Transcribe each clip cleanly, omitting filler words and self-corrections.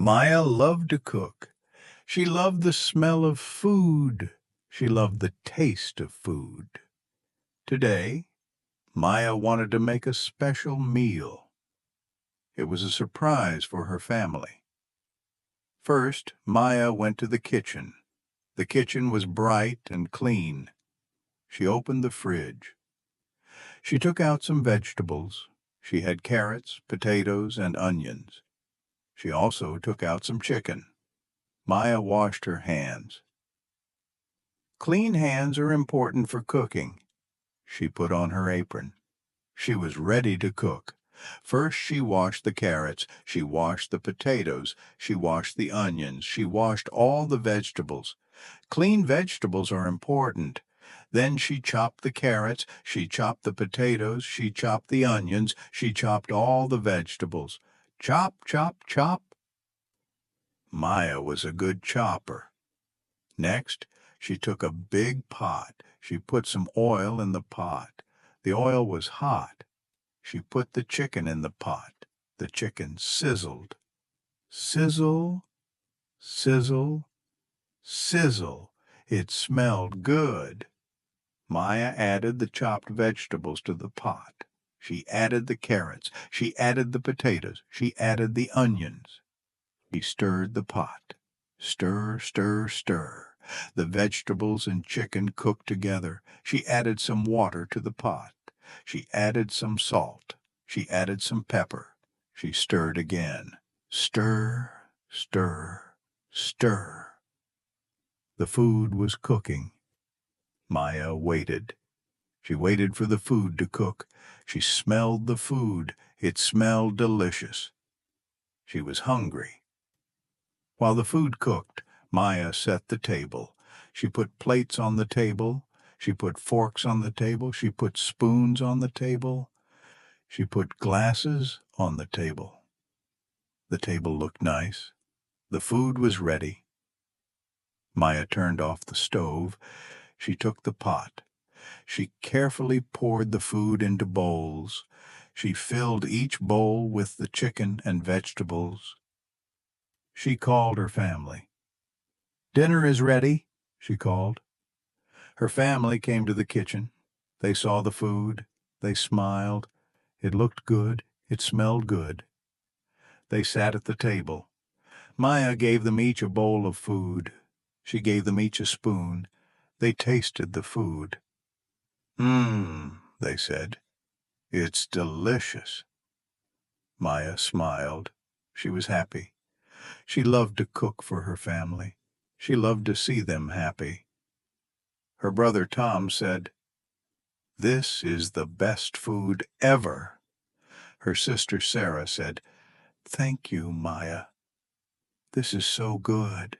Maya loved to cook. She loved the smell of food. She loved the taste of food. Today, Maya wanted to make a special meal. It was a surprise for her family. First, Maya went to the kitchen. The kitchen was bright and clean. She opened the fridge. She took out some vegetables. She had carrots, potatoes, and onions. She also took out some chicken. Maya washed her hands. Clean hands are important for cooking. She put on her apron. She was ready to cook. First she washed the carrots, she washed the potatoes, she washed the onions, she washed all the vegetables. Clean vegetables are important. Then she chopped the carrots, she chopped the potatoes, she chopped the onions, she chopped all the vegetables. Chop, chop, chop. Maya was a good chopper. Next, she took a big pot. She put some oil in the pot. The oil was hot. She put the chicken in the pot. The chicken sizzled. Sizzle, sizzle, sizzle. It smelled good. Maya added the chopped vegetables to the pot. She added the carrots. She added the potatoes. She added the onions. She stirred the pot. Stir, stir, stir. The vegetables and chicken cooked together. She added some water to the pot. She added some salt. She added some pepper. She stirred again. Stir, stir, stir. The food was cooking. Maya waited. She waited for the food to cook. She smelled the food. It smelled delicious. She was hungry. While the food cooked, Maya set the table. She put plates on the table. She put forks on the table. She put spoons on the table. She put glasses on the table. The table looked nice. The food was ready. Maya turned off the stove. She took the pot. She carefully poured the food into bowls. She filled each bowl with the chicken and vegetables. She called her family. "Dinner is ready," she called. Her family came to the kitchen. They saw the food. They smiled. It looked good. It smelled good. They sat at the table. Maya gave them each a bowl of food. She gave them each a spoon. They tasted the food. They said. "It's delicious." Maya smiled. She was happy. She loved to cook for her family. She loved to see them happy. Her brother Tom said, "This is the best food ever." Her sister Sarah said, "Thank you, Maya. This is so good."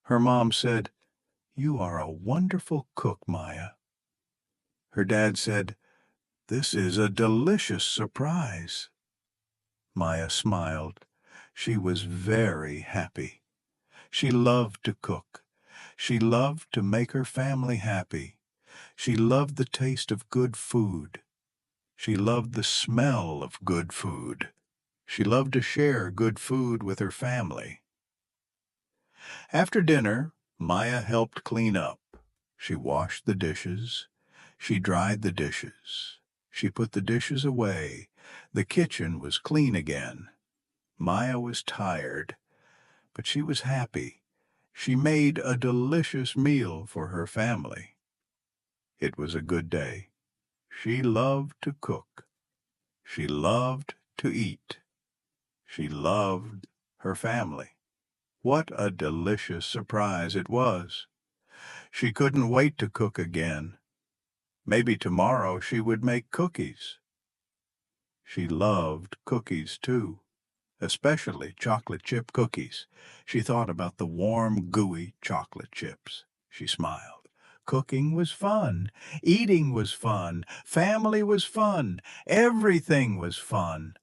Her mom said, "You are a wonderful cook, Maya." Her dad said, "This is a delicious surprise." Maya smiled. She was very happy. She loved to cook. She loved to make her family happy. She loved the taste of good food. She loved the smell of good food. She loved to share good food with her family. After dinner, Maya helped clean up. She washed the dishes. She dried the dishes. She put the dishes away. The kitchen was clean again. Maya was tired, but she was happy. She made a delicious meal for her family. It was a good day. She loved to cook. She loved to eat. She loved her family. What a delicious surprise it was. She couldn't wait to cook again. Maybe tomorrow she would make cookies. She loved cookies too, especially chocolate chip cookies. She thought about the warm, gooey chocolate chips. She smiled. Cooking was fun. Eating was fun. Family was fun. Everything was fun.